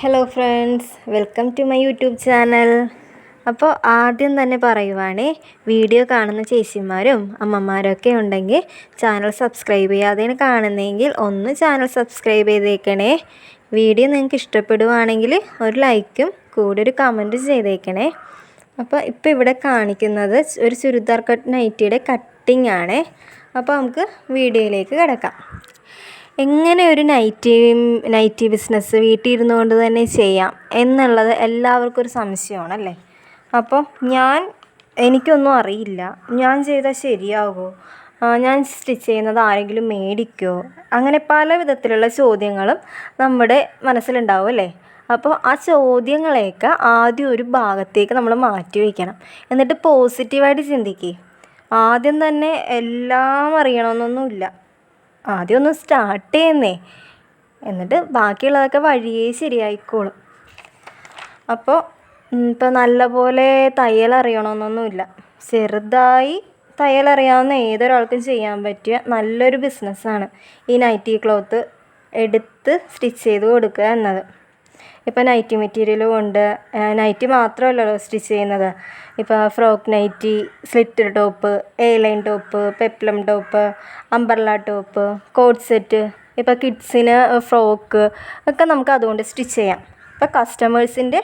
Hello friends, welcome to my YouTube channel. അപ്പോൾ ആദ്യം തന്നെ പറയുവാണേ, വീഡിയോ കാണുന്ന ചേച്ചിമാരും അമ്മമാരൊക്കെ ഉണ്ടെങ്കിൽ ചാനൽ സബ്സ്ക്രൈബ് ചെയ്യാതെയാണ് കാണുന്നതെങ്കിൽ ഒന്ന് ചാനൽ സബ്സ്ക്രൈബ് ചെയ്തേക്കണേ. വീഡിയോ നിങ്ങൾക്ക് ഇഷ്ടപ്പെടുവാണെങ്കിൽ ഒരു ലൈക്കും കൂടെ ഒരു കമൻറ്റ് ചെയ്തേക്കണേ. അപ്പോൾ ഇപ്പോൾ ഇവിടെ കാണിക്കുന്നത് ഒരു ചുരിദാർ കട്ട് നൈറ്റിയുടെ കട്ടിംഗ് ആണ്. അപ്പോൾ നമുക്ക് വീഡിയോയിലേക്ക് കിടക്കാം. എങ്ങനെ ഒരു നൈറ്റി ബിസിനസ് വീട്ടിൽ ഇരുന്നുകൊണ്ട് തന്നെ ചെയ്യാം എന്നുള്ളത് എല്ലാവർക്കും ഒരു സംശയമാണല്ലേ. അപ്പോൾ എനിക്കൊന്നും അറിയില്ല, ഞാൻ ചെയ്താൽ ശരിയാകുമോ, ഞാൻ സ്റ്റിച്ച് ചെയ്യുന്നത് ആരെങ്കിലും മേടിക്കുമോ, അങ്ങനെ പല വിധത്തിലുള്ള ചോദ്യങ്ങളും നമ്മുടെ മനസ്സിലുണ്ടാവും അല്ലേ. അപ്പോൾ ആ ചോദ്യങ്ങളെയൊക്കെ ആദ്യം ഒരു ഭാഗത്തേക്ക് നമ്മൾ മാറ്റി വയ്ക്കണം. എന്നിട്ട് പോസിറ്റീവായിട്ട് ചിന്തിക്കുക. ആദ്യം തന്നെ എല്ലാം അറിയണമെന്നൊന്നുമില്ല, ആദ്യം ഒന്ന് സ്റ്റാർട്ട് ചെയ്യുന്നേ, എന്നിട്ട് ബാക്കിയുള്ളതൊക്കെ വഴിയേ ശരിയായിക്കോളും. അപ്പോൾ ഇപ്പോൾ നല്ലപോലെ തയ്യൽ അറിയണമെന്നൊന്നുമില്ല, ചെറുതായി തയ്യൽ അറിയാവുന്ന ഏതൊരാൾക്കും ചെയ്യാൻ പറ്റിയ നല്ലൊരു ബിസിനസ്സാണ് ഈ നൈറ്റി ക്ലോത്ത് എടുത്ത് സ്റ്റിച്ച് ചെയ്ത് കൊടുക്കുക എന്നത്. ഇപ്പോൾ നൈറ്റി മെറ്റീരിയലും ഉണ്ട്, നൈറ്റി മാത്രമല്ലല്ലോ സ്റ്റിച്ച് ചെയ്യുന്നത്. ഇപ്പോൾ frock nighty, slitter top, A line top, peplum top, umbrella top, coat set, ഇപ്പോൾ കിഡ്സിന് ഫ്രോക്ക് ഒക്കെ നമുക്ക് അതുകൊണ്ട് സ്റ്റിച്ച് ചെയ്യാം. ഇപ്പോൾ കസ്റ്റമേഴ്സിൻ്റെ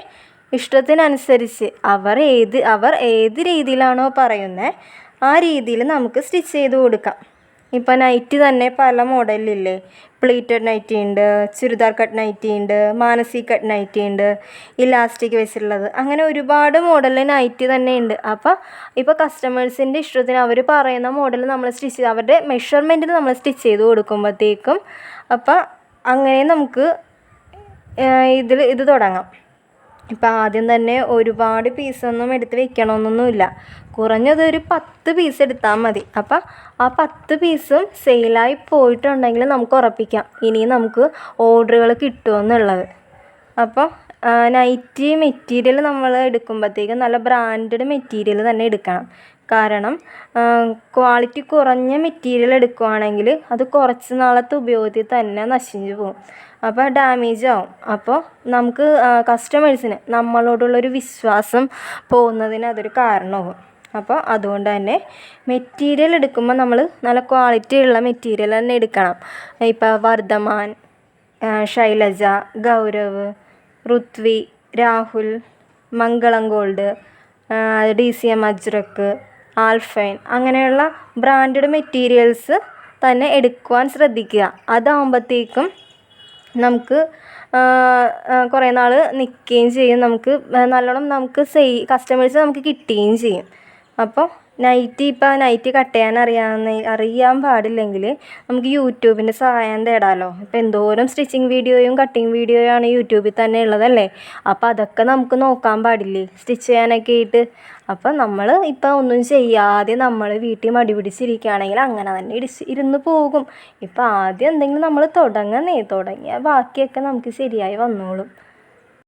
ഇഷ്ടത്തിനനുസരിച്ച് അവർ ഏത് രീതിയിലാണോ പറയുന്നത് ആ രീതിയിൽ നമുക്ക് സ്റ്റിച്ച് ചെയ്ത് കൊടുക്കാം. ഇപ്പോൾ നൈറ്റി തന്നെ പല മോഡലില്ലേ. പ്ലീറ്റഡ് നൈറ്റി ഉണ്ട്, ചുരിദാർ കട്ട് നൈറ്റി ഉണ്ട്, മാനസി കട്ട് നൈറ്റി ഉണ്ട്, ഇലാസ്റ്റിക് വെച്ചിട്ടുള്ളത്, അങ്ങനെ ഒരുപാട് മോഡൽ നൈറ്റി തന്നെ ഉണ്ട്. ഇപ്പോൾ കസ്റ്റമേഴ്സിൻ്റെ ഇഷ്ടത്തിന് അവർ പറയുന്ന മോഡൽ നമ്മൾ സ്റ്റിച്ച് ചെയ്ത് അവരുടെ മെഷർമെൻറ്റിന് നമ്മൾ സ്റ്റിച്ച് ചെയ്ത് കൊടുക്കുമ്പോഴത്തേക്കും അങ്ങനെ നമുക്ക് ഇത് തുടങ്ങാം. ഇപ്പം ആദ്യം തന്നെ ഒരുപാട് പീസൊന്നും എടുത്ത് വെക്കണമെന്നൊന്നുമില്ല, കുറഞ്ഞതൊരു 10 പീസ് എടുത്താൽ മതി. അപ്പം ആ 10 പീസും സെയിലായി പോയിട്ടുണ്ടെങ്കിൽ നമുക്ക് ഉറപ്പിക്കാം ഇനിയും നമുക്ക് ഓർഡറുകൾ കിട്ടുമെന്നുള്ളത്. അപ്പോൾ നൈറ്റി മെറ്റീരിയൽ നമ്മൾ എടുക്കുമ്പോഴത്തേക്കും നല്ല ബ്രാൻഡഡ് മെറ്റീരിയൽ തന്നെ എടുക്കണം. കാരണം ക്വാളിറ്റി കുറഞ്ഞ മെറ്റീരിയൽ എടുക്കുവാണെങ്കിൽ അത് കുറച്ച് നാളത്തെ ഉപയോഗത്തിൽ തന്നെ നശിച്ചു പോകും, അപ്പോൾ ഡാമേജ് ആവും. അപ്പോൾ നമുക്ക് കസ്റ്റമേഴ്സിന് നമ്മളോടുള്ളൊരു വിശ്വാസം പോകുന്നതിന് അതൊരു കാരണമാകും. അപ്പോൾ അതുകൊണ്ട് തന്നെ മെറ്റീരിയൽ എടുക്കുമ്പോൾ നമ്മൾ നല്ല ക്വാളിറ്റി ഉള്ള മെറ്റീരിയൽ തന്നെ എടുക്കണം. ഇപ്പോൾ വർദ്ധമാൻ, ശൈലജ, ഗൗരവ്, ഋത്വി, രാഹുൽ, മംഗളം ഗോൾഡ്, DCM അജ്രക്ക്, ആൽഫൈൻ, അങ്ങനെയുള്ള ബ്രാൻഡഡ് മെറ്റീരിയൽസ് തന്നെ എടുക്കുവാൻ ശ്രദ്ധിക്കുക. അതാകുമ്പോഴത്തേക്കും നമുക്ക് കുറേ നാൾ നിൽക്കുകയും ചെയ്യും, നമുക്ക് നല്ലോണം കസ്റ്റമേഴ്സ് നമുക്ക് കിട്ടുകയും ചെയ്യും. അപ്പോൾ നൈറ്റി കട്ട് ചെയ്യാൻ അറിയാൻ പാടില്ലെങ്കിൽ നമുക്ക് യൂട്യൂബിൻ്റെ സഹായം തേടാമല്ലോ. ഇപ്പോൾ എന്തോരം സ്റ്റിച്ചിങ് വീഡിയോയും കട്ടിങ് വീഡിയോയാണ് യൂട്യൂബിൽ തന്നെ ഉള്ളതല്ലേ. അപ്പോൾ അതൊക്കെ നമുക്ക് നോക്കാൻ പാടില്ലേ സ്റ്റിച്ച് ചെയ്യാനൊക്കെ ആയിട്ട്. അപ്പോൾ നമ്മൾ ഇപ്പോൾ ഒന്നും ചെയ്യാതെ നമ്മൾ വീട്ടിൽ മടി പിടിച്ചിരിക്കുകയാണെങ്കിൽ അങ്ങനെ തന്നെ ഇരുന്ന് പോകും. ഇപ്പോൾ ആദ്യം എന്തെങ്കിലും നമ്മൾ തുടങ്ങിയാൽ ബാക്കിയൊക്കെ നമുക്ക് ശരിയായി വന്നോളും.